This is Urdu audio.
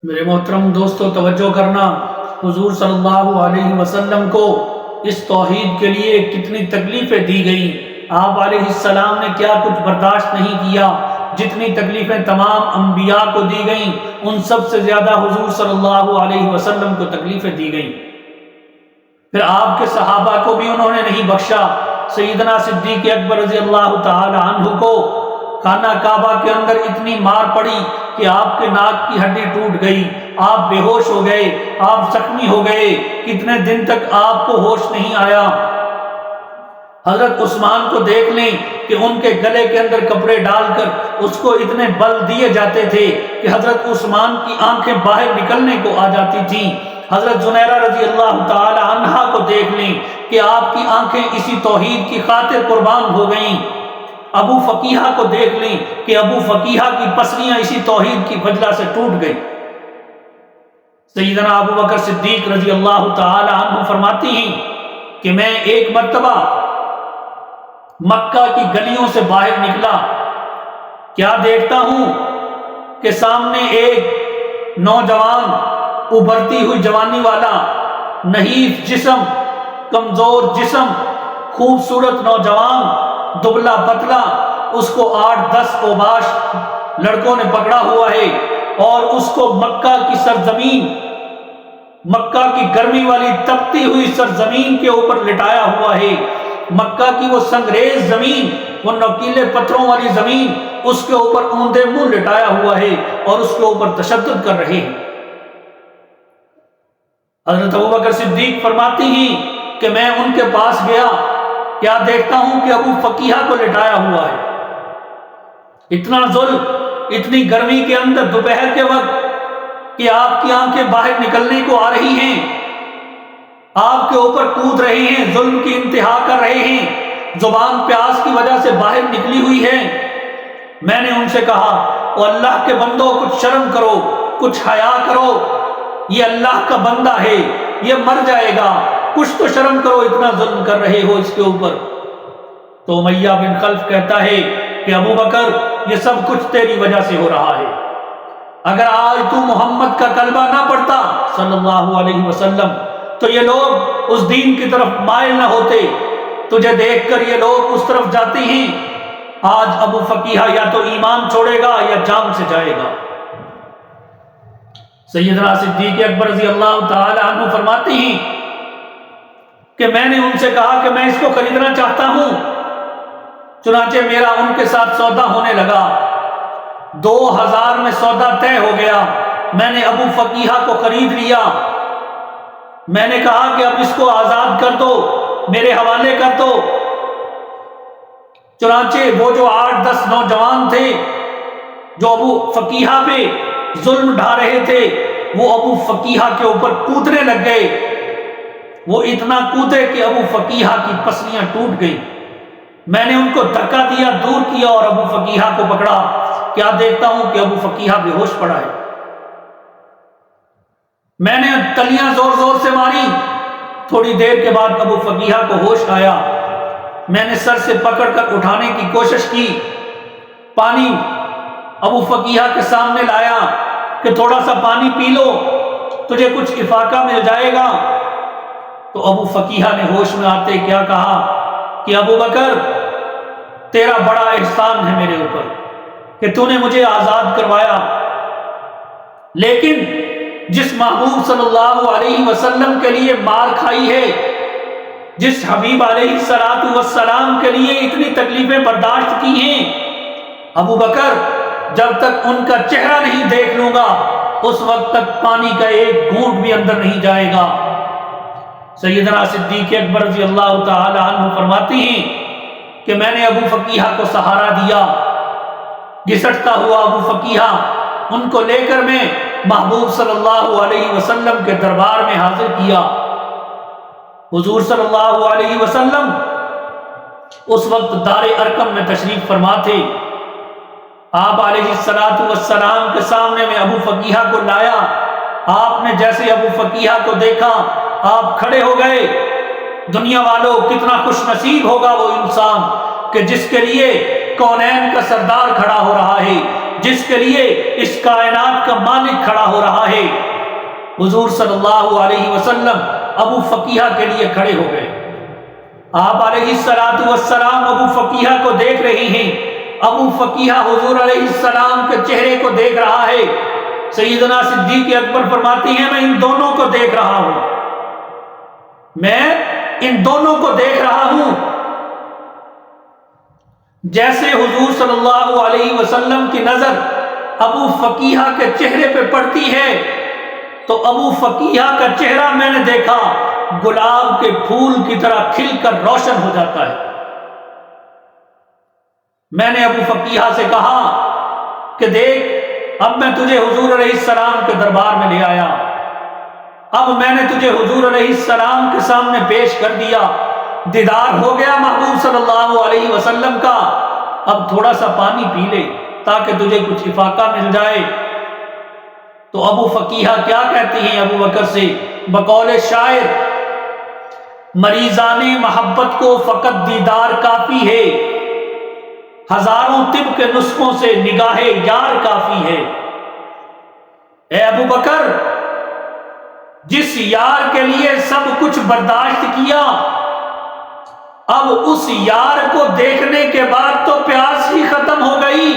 میرے محترم دوستو توجہ کرنا، حضور صلی اللہ علیہ وسلم کو اس توحید کے لیے کتنی تکلیفیں دی گئیں۔ آپ علیہ السلام نے کیا کچھ برداشت نہیں کیا، جتنی تکلیفیں تمام انبیاء کو دی گئیں ان سب سے زیادہ حضور صلی اللہ علیہ وسلم کو تکلیفیں دی گئیں۔ پھر آپ کے صحابہ کو بھی انہوں نے نہیں بخشا۔ سیدنا صدیق اکبر رضی اللہ تعالی عنہ کو خانہ کعبہ کے اندر اتنی مار پڑی کہ آپ کے ناک کی ہڈی ٹوٹ گئی، آپ بے ہوش ہو گئے، آپ زخمی ہو گئے، کتنے دن تک آپ کو ہوش نہیں آیا۔ حضرت عثمان کو دیکھ لیں کہ ان کے گلے کے اندر کپڑے ڈال کر اس کو اتنے بل دیے جاتے تھے کہ حضرت عثمان کی آنکھیں باہر نکلنے کو آ جاتی تھیں۔ حضرت زنیرہ رضی اللہ تعالی عنہا کو دیکھ لیں کہ آپ کی آنکھیں اسی توحید کی خاطر قربان ہو گئیں۔ ابو فقیہہ کو دیکھ لیں کہ ابو فقیہہ کی پسلیاں اسی توحید کی وجہ سے ٹوٹ گئی۔ سیدنا ابو بکر صدیق رضی اللہ تعالی عنہ فرماتی ہیں کہ میں ایک مرتبہ مکہ کی گلیوں سے باہر نکلا، کیا دیکھتا ہوں کہ سامنے ایک نوجوان، ابھرتی ہوئی جوانی والا، نحیف جسم، کمزور جسم، خوبصورت نوجوان، دبلا پتلا، اس کو 8-10 اوباش لڑکوں نے پکڑا ہوا ہے اور اس کو مکہ کی سرزمین، مکہ کی گرمی والی تپتی ہوئی سرزمین کے اوپر لٹایا ہوا ہے۔ مکہ کی وہ سنگریز زمین، وہ نوکیلے پتھروں والی زمین، اس کے اوپر اوندے منہ لٹایا ہوا ہے اور اس کے اوپر تشدد کر رہے ہیں۔ حضرت ابوبکر صدیق فرماتی ہیں کہ میں ان کے پاس گیا، کیا دیکھتا ہوں کہ ابو فقیہہ کو لٹایا ہوا ہے۔ اتنا ظلم، اتنی گرمی کے اندر دوپہر کے وقت کہ آپ کی آنکھیں باہر نکلنے کو آ رہی ہیں، آپ کے اوپر کود رہے ہیں، ظلم کی انتہا کر رہے ہیں، زبان پیاس کی وجہ سے باہر نکلی ہوئی ہے۔ میں نے ان سے کہا، او اللہ کے بندوں، کچھ شرم کرو، کچھ حیا کرو، یہ اللہ کا بندہ ہے، یہ مر جائے گا، کچھ تو شرم کرو، اتنا ظلم کر رہے ہو اس کے اوپر۔ تو امیہ بن خلف کہتا ہے کہ ابو بکر، یہ سب کچھ تیری وجہ سے ہو رہا ہے۔ اگر آج تو محمد کا کلمہ نہ پڑھتا صلی اللہ علیہ وسلم تو یہ لوگ اس دین کی طرف مائل نہ ہوتے۔ تجھے دیکھ کر یہ لوگ اس طرف جاتے ہیں۔ آج ابو فقیہہ یا تو ایمان چھوڑے گا یا جان سے جائے گا۔ سیدنا صدیق اکبر رضی اللہ تعالی عنہ فرماتے ہیں کہ میں نے ان سے کہا کہ میں اس کو خریدنا چاہتا ہوں۔ چنانچہ میرا ان کے ساتھ سودا ہونے لگا، 2000 میں سودا طے ہو گیا۔ میں نے ابو فقیہہ کو خرید لیا۔ میں نے کہا کہ اب اس کو آزاد کر دو، میرے حوالے کر دو۔ چنانچہ وہ جو 8-10 نوجوان تھے جو ابو فقیہہ پہ ظلم ڈھا رہے تھے، وہ ابو فقیہہ کے اوپر کودنے لگ گئے۔ وہ اتنا کودے کہ ابو فقیہہ کی پسلیاں ٹوٹ گئی۔ میں نے ان کو دھکا دیا، دور کیا اور ابو فقیہہ کو پکڑا، کیا دیکھتا ہوں کہ ابو فقیہہ بے ہوش پڑا ہے۔ میں نے تلیاں زور زور سے ماری، تھوڑی دیر کے بعد ابو فقیہہ کو ہوش آیا۔ میں نے سر سے پکڑ کر اٹھانے کی کوشش کی، پانی ابو فقیہہ کے سامنے لایا کہ تھوڑا سا پانی پی لو، تجھے کچھ افاقہ مل جائے گا۔ تو ابو فقیہہ نے ہوش میں آتے کیا کہا کہ ابو بکر، تیرا بڑا احسان ہے میرے اوپر کہ تو نے مجھے آزاد کروایا، لیکن جس محبوب صلی اللہ علیہ وسلم کے لیے مار کھائی ہے، جس حبیب علیہ السلام کے لیے اتنی تکلیفیں برداشت کی ہیں، ابو بکر، جب تک ان کا چہرہ نہیں دیکھ لوں گا اس وقت تک پانی کا ایک گھونٹ بھی اندر نہیں جائے گا۔ سیدنا صدیق اکبر رضی اللہ تعالی عنہ فرماتی ہیں کہ میں نے ابو فقیہہ کو سہارا دیا، گھسٹتا ہوا ابو فقیہہ، ان کو لے کر میں محبوب صلی اللہ علیہ وسلم کے دربار میں حاضر کیا۔ حضور صلی اللہ علیہ وسلم اس وقت دار ارقم میں تشریف فرما تھے۔ آپ علیہ السلام کے سامنے میں ابو فقیہہ کو لایا۔ آپ نے جیسے ابو فقیہہ کو دیکھا آپ کھڑے ہو گئے۔ دنیا والوں، کتنا خوش نصیب ہوگا وہ انسان کہ جس کے لیے کونین کا سردار کھڑا ہو رہا ہے، جس کے لیے اس کائنات کا مالک کھڑا ہو رہا ہے۔ حضور صلی اللہ علیہ وسلم ابو فقیہ کے لیے کھڑے ہو گئے۔ آپ علیہ السلام ابو فقیہ کو دیکھ رہے ہیں۔ ابو فقیہ حضور علیہ السلام کے چہرے کو دیکھ رہا ہے۔ سیدنا صدیق اکبر فرماتی ہیں میں ان دونوں کو دیکھ رہا ہوں، میں ان دونوں کو دیکھ رہا ہوں۔ جیسے حضور صلی اللہ علیہ وسلم کی نظر ابو فقیہ کے چہرے پہ پڑتی ہے تو ابو فقیہ کا چہرہ میں نے دیکھا گلاب کے پھول کی طرح کھل کر روشن ہو جاتا ہے۔ میں نے ابو فقیہ سے کہا کہ دیکھ اب میں تجھے حضور علیہ السلام کے دربار میں لے آیا، اب میں نے تجھے حضور علیہ السلام کے سامنے پیش کر دیا، دیدار ہو گیا محبوب صلی اللہ علیہ وسلم کا، اب تھوڑا سا پانی پی لے تاکہ تجھے کچھ افاقہ مل جائے۔ تو ابو فقیہ کیا کہتی ہیں ابو بکر سے بقول شاعر، مریضان محبت کو فقط دیدار کافی ہے، ہزاروں طب کے نسخوں سے نگاہ یار کافی ہے۔ اے ابو بکر، جس یار کے لیے سب کچھ برداشت کیا، اب اس یار کو دیکھنے کے بعد تو پیاس ہی ختم ہو گئی۔